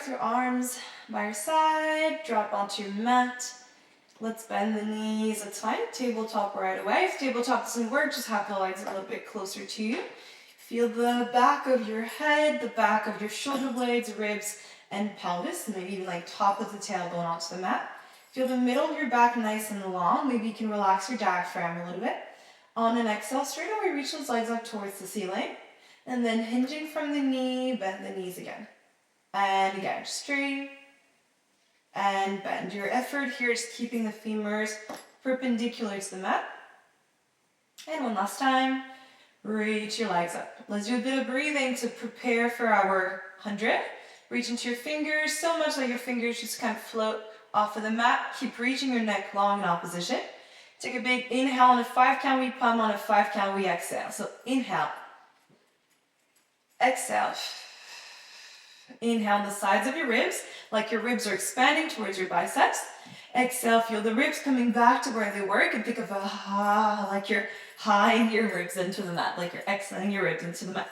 with your arms by your side, drop onto your mat. Let's bend the knees, that's fine. Tabletop right away. If tabletop doesn't work, just have the legs a little bit closer to you. Feel the back of your head, the back of your shoulder blades, ribs, and pelvis. Maybe even like top of the tail going onto the mat. Feel the middle of your back nice and long. Maybe you can relax your diaphragm a little bit. On an exhale, straight away, reach those legs up towards the ceiling. And then hinging from the knee, bend the knees again. And again, straight and bend. Your effort here is keeping the femurs perpendicular to the mat. And one last time, reach your legs up. Let's do a bit of breathing to prepare for our 100. Reach into your fingers, so much that your fingers just kind of float off of the mat. Keep reaching your neck long in opposition. Take a big inhale on a 5 count, we pump on a 5 count, we exhale. So inhale, exhale. Inhale on the sides of your ribs, like your ribs are expanding towards your biceps. Exhale, feel the ribs coming back to where they were. And think of a ha, like you're highing your ribs into the mat, like you're exhaling your ribs into the mat.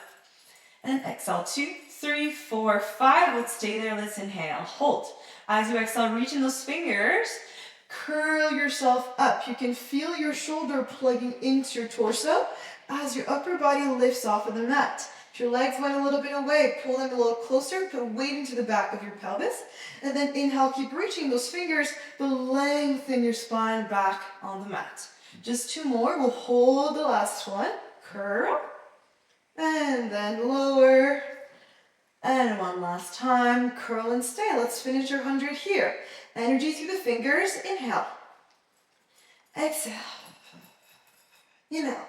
And exhale, 2, 3, 4, 5. Let's stay there, let's inhale, hold. As you exhale, reaching those fingers, curl yourself up. You can feel your shoulder plugging into your torso as your upper body lifts off of the mat. If your legs went a little bit away, pull them a little closer, put weight into the back of your pelvis, and then inhale, keep reaching those fingers, but lengthen your spine back on the mat. Just 2 more, we'll hold the last one, curl, and then lower, and one last time, curl and stay. Let's finish your 100 here. Energy through the fingers, inhale, exhale, inhale.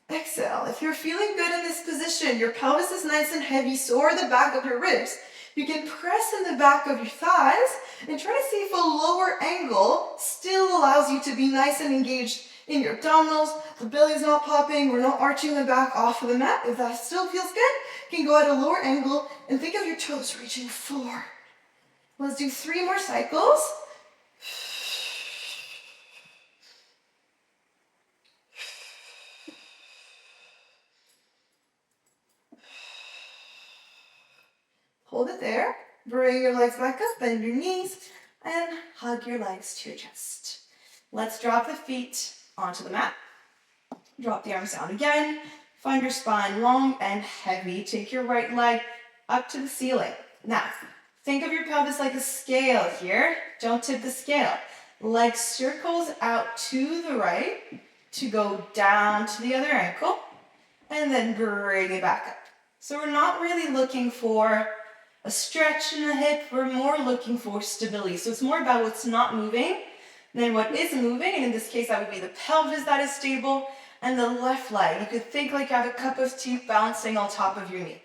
Exhale. If you're feeling good in this position, your pelvis is nice and heavy, so are the back of your ribs. You can press in the back of your thighs and try to see if a lower angle still allows you to be nice and engaged in your abdominals. The belly's not popping, we're not arching the back off of the mat. If that still feels good, you can go at a lower angle and think of your toes reaching forward. Let's do 3 more cycles. Hold it there. Bring your legs back up, bend your knees, and hug your legs to your chest. Let's drop the feet onto the mat. Drop the arms down again. Find your spine long and heavy. Take your right leg up to the ceiling. Now, think of your pelvis like a scale here. Don't tip the scale. Leg circles out to the right to go down to the other ankle, and then bring it back up. So we're not really looking for a stretch in the hip, we're more looking for stability. So it's more about what's not moving than what is moving, and in this case that would be the pelvis that is stable, and the left leg. You could think like you have a cup of tea bouncing on top of your knee.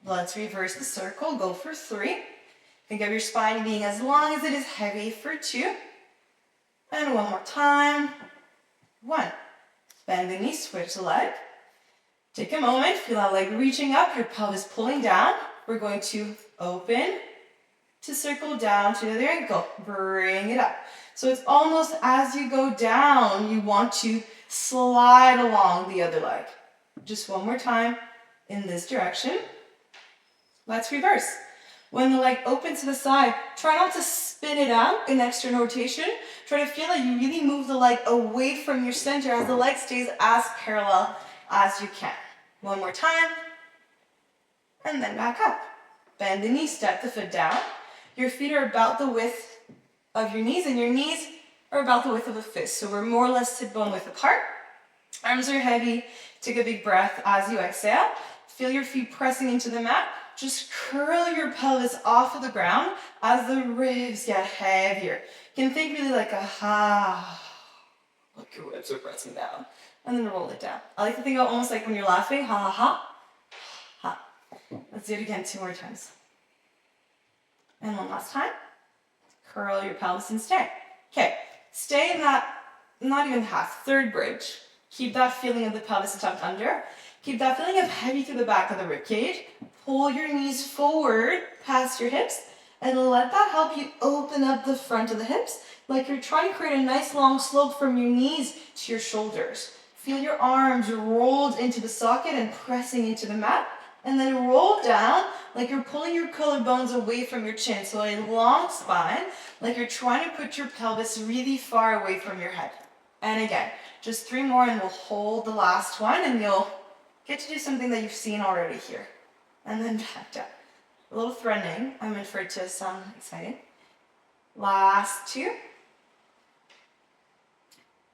Let's reverse the circle, go for 3. Think of your spine being as long as it is heavy for 2. And one more time. 1. Bend the knee, switch the leg. Take a moment, feel that leg reaching up, your pelvis pulling down. We're going to open to circle down to the other ankle. Bring it up. So it's almost as you go down, you want to slide along the other leg. Just one more time in this direction. Let's reverse. When the leg opens to the side, try not to spin it out in external rotation. Try to feel that you really move the leg away from your center as the leg stays as parallel as you can. One more time. And then back up. Bend the knee, step the foot down. Your feet are about the width of your knees, and your knees are about the width of a fist. So we're more or less hip bone width apart. Arms are heavy. Take a big breath as you exhale. Feel your feet pressing into the mat. Just curl your pelvis off of the ground as the ribs get heavier. You can think really like a ha. Like your ribs are pressing down. And then roll it down. I like to think of almost like when you're laughing, ha ha ha. Let's do it again 2 more times. And one last time. Curl your pelvis and stay. Okay, stay in that, not even half, 3rd bridge. Keep that feeling of the pelvis tucked under. Keep that feeling of heavy through the back of the rib cage. Pull your knees forward past your hips and let that help you open up the front of the hips like you're trying to create a nice long slope from your knees to your shoulders. Feel your arms rolled into the socket and pressing into the mat And then roll down like you're pulling your collarbones away from your chin. So a long spine, like you're trying to put your pelvis really far away from your head. And again, just 3 more and we'll hold the last one and you'll get to do something that you've seen already here. And then back down. A little threatening. I'm in for it to sound exciting. Last 2.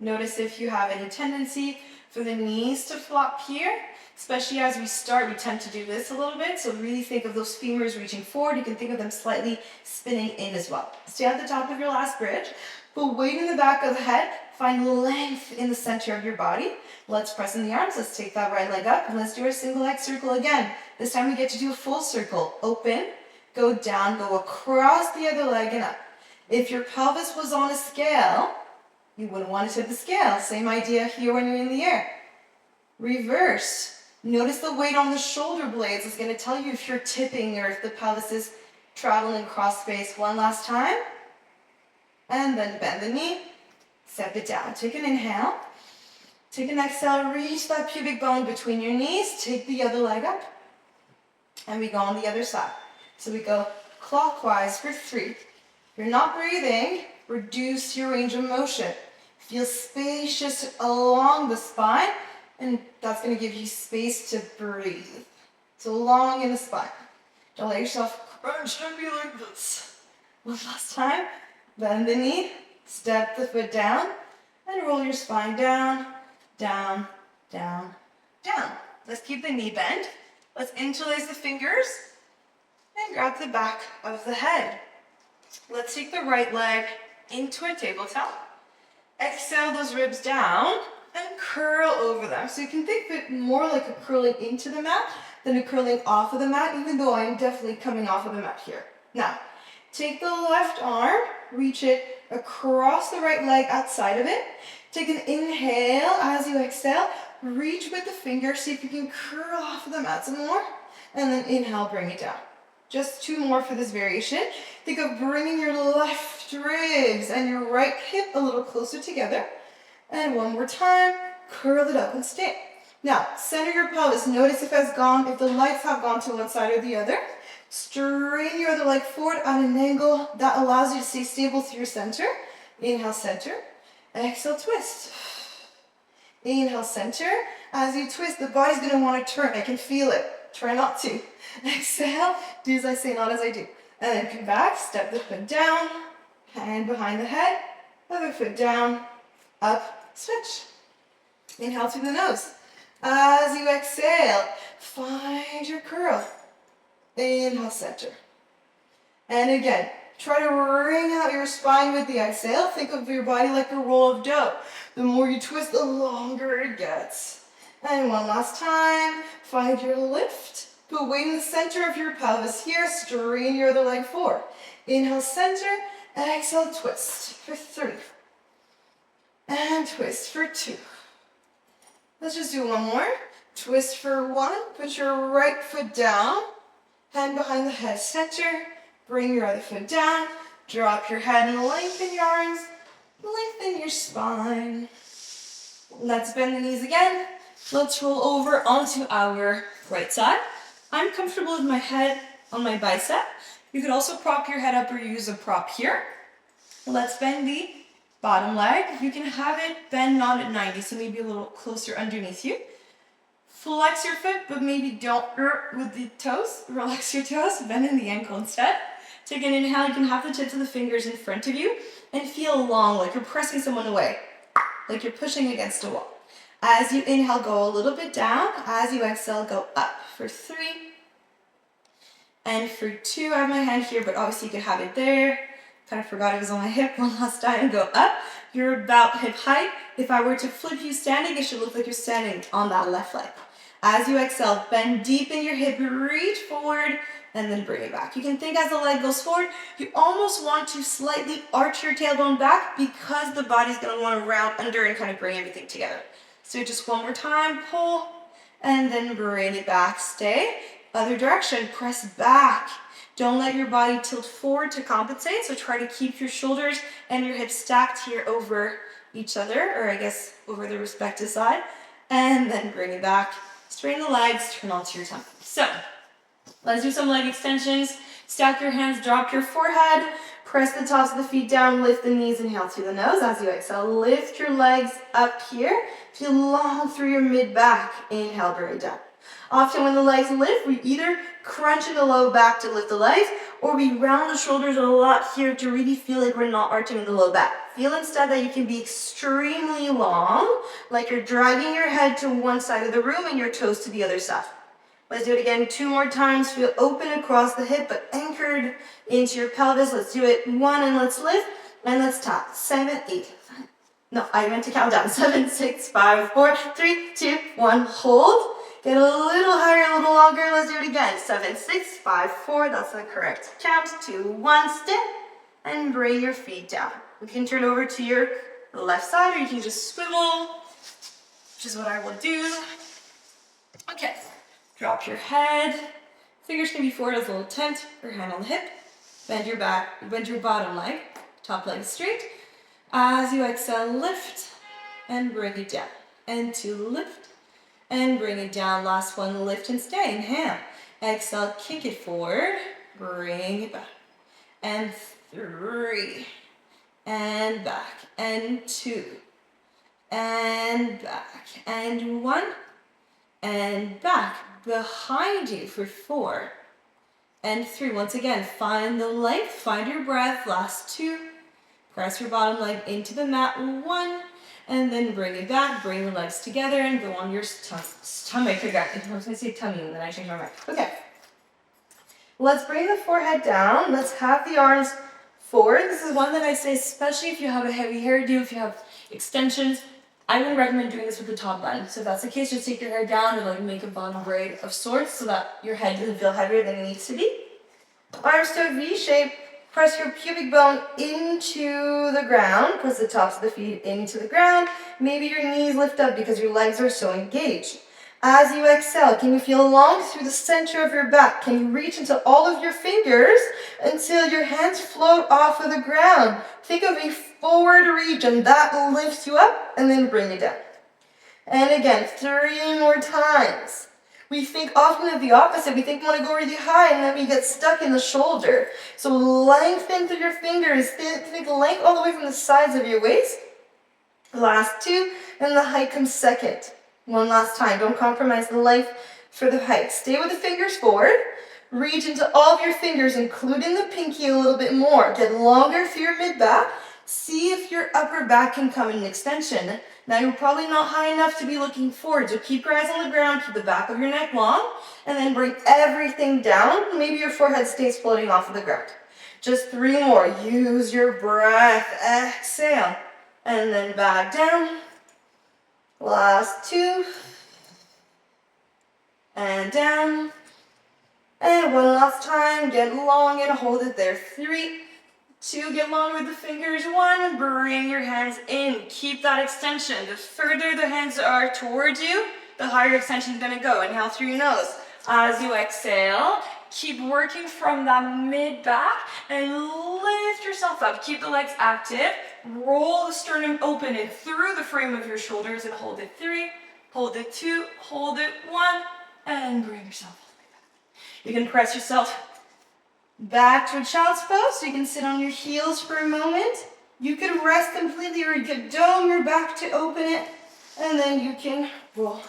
Notice if you have any tendency for the knees to flop here, especially as we start, we tend to do this a little bit. So really think of those femurs reaching forward. You can think of them slightly spinning in as well. Stay at the top of your last bridge. Put weight in the back of the head. Find length in the center of your body. Let's press in the arms. Let's take that right leg up and let's do our single leg circle again. This time we get to do a full circle. Open, go down, go across the other leg and up. If your pelvis was on a scale, you wouldn't want to tip the scale. Same idea here when you're in the air. Reverse. Notice the weight on the shoulder blades is going to tell you if you're tipping or if the pelvis is traveling cross space. One last time. And then bend the knee. Step it down. Take an inhale. Take an exhale. Reach that pubic bone between your knees. Take the other leg up. And we go on the other side. So we go clockwise for 3. If you're not breathing, reduce your range of motion. Feel spacious along the spine, and that's going to give you space to breathe. So long in the spine. Don't let yourself crunch and be like this. One last time. Bend the knee, step the foot down, and roll your spine down, down, down, down. Let's keep the knee bent. Let's interlace the fingers and grab the back of the head. Let's take the right leg into a tabletop. Exhale those ribs down and curl over them. So you can think of it more like a curling into the mat than a curling off of the mat, even though I'm definitely coming off of the mat here. Now, take the left arm, reach it across the right leg outside of it. Take an inhale as you exhale. Reach with the fingers, see if you can curl off of the mat some more. And then inhale, bring it down. Just 2 more for this variation. Think of bringing your left ribs and your right hip a little closer together. And one more time, curl it up and stay. Now, center your pelvis. Notice if the legs have gone to one side or the other. Straighten your other leg forward at an angle that allows you to stay stable through your center. Inhale, center. Exhale, twist. Inhale, center. As you twist, the body's going to want to turn. I can feel it. Try not to. Exhale, do as I say, not as I do. And then come back, step the foot down, hand behind the head, other foot down, up, switch. Inhale through the nose. As you exhale, find your curl. Inhale, center. And again, try to wring out your spine with the exhale. Think of your body like a roll of dough. The more you twist, the longer it gets. And one last time, find your lift. Put weight in the center of your pelvis here. Straighten your other leg forward. Inhale, center. Exhale, twist for 3. And twist for 2. Let's just do one more. Twist for 1. Put your right foot down. Hand behind the head, center. Bring your other foot down. Drop your head and lengthen your arms. Lengthen your spine. Let's bend the knees again. Let's roll over onto our right side. I'm comfortable with my head on my bicep. You could also prop your head up or use a prop here. Let's bend the bottom leg. You can have it bend not at 90, so maybe a little closer underneath you. Flex your foot, but maybe don't with the toes. Relax your toes, bend in the ankle instead. Take an inhale, you can have the tips of the fingers in front of you and feel long, like you're pressing someone away, like you're pushing against a wall. As you inhale, go a little bit down. As you exhale, go up for 3. And for 2, I have my hand here, but obviously you could have it there. Kind of forgot it was on my hip. One last time, go up. You're about hip height. If I were to flip you standing, it should look like you're standing on that left leg. As you exhale, bend deep in your hip, reach forward, and then bring it back. You can think as the leg goes forward, you almost want to slightly arch your tailbone back because the body's going to want to round under and kind of bring everything together. So just one more time, pull, and then bring it back. Stay. Other direction, press back. Don't let your body tilt forward to compensate, so try to keep your shoulders and your hips stacked here over each other, or I guess over the respective side, and then bring it back. Straighten the legs, turn onto your tummy. So, let's do some leg extensions. Stack your hands, drop your forehead, press the tops of the feet down, lift the knees, inhale through the nose. As you exhale, lift your legs up here. Feel long through your mid-back. Inhale, bring it down. Often when the legs lift, we either crunch in the low back to lift the legs, or we round the shoulders a lot here to really feel like we're not arching in the low back. Feel instead that you can be extremely long, like you're dragging your head to one side of the room and your toes to the other side. Let's do it again 2 more times. Feel open across the hip, but anchored into your pelvis. Let's do it 1, and let's lift, and let's tap. 7, 8. No, I meant to count down. 7, 6, 5, 4, 3, 2, 1. Hold. Get a little higher, a little longer. Let's do it again. 7, 6, 5, 4. That's the correct count. 2, 1. Step, and bring your feet down. You can turn over to your left side, or you can just swivel, which is what I will do. Okay. Drop your head. Fingers can be forward as a little tent or hand on the hip. Bend your back, bend your bottom leg. Top leg straight. As you exhale, lift and bring it down. And 2, lift and bring it down. Last one, lift and stay. Inhale. Exhale, kick it forward. Bring it back. And 3. And back. And 2. And back. And 1. And back. Behind you for 4 and 3. Once again, find the length, find your breath. Last 2. Press your bottom leg into the mat. 1, and then bring it back. Bring the legs together and go on your stomach again. I was going to say tummy, and then I changed my mind. Okay. Let's bring the forehead down. Let's have the arms forward. This is one that I say, especially if you have a heavy hairdo, if you have extensions. I would recommend doing this with the top bun. So if that's the case, just take your hair down and like make a bun braid of sorts so that your head doesn't feel heavier than it needs to be. Arms to a V shape. Press your pubic bone into the ground. Press the tops of the feet into the ground. Maybe your knees lift up because your legs are so engaged. As you exhale, can you feel long through the center of your back? Can you reach into all of your fingers until your hands float off of the ground? Think of a forward reach, and that lifts you up, and then bring it down. And again, 3 more times. We think often of the opposite. We think we want to go really high, and then we get stuck in the shoulder. So lengthen through your fingers. Think length all the way from the sides of your waist. Last 2, and the height comes second. One last time. Don't compromise the length for the height. Stay with the fingers forward. Reach into all of your fingers, including the pinky a little bit more. Get longer through your mid-back. See if your upper back can come in an extension. Now you're probably not high enough to be looking forward, so keep your eyes on the ground, keep the back of your neck long, and then bring everything down. Maybe your forehead stays floating off of the ground. Just 3 more. Use your breath. Exhale. And then back down. Last 2. And down. And one last time. Get long and hold it there. 3, 2, get long with the fingers. 1, bring your hands in. Keep that extension. The further the hands are towards you, the higher extension is going to go. Inhale through your nose. As you exhale, keep working from that mid-back and lift yourself up. Keep the legs active. Roll the sternum open and through the frame of your shoulders and hold it 3, hold it 2, hold it 1, and bring yourself all the way back. You can press yourself back to a child's pose, so you can sit on your heels for a moment. You can rest completely, or you can dome your back to open it, and then you can roll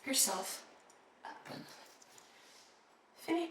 yourself up. Finish.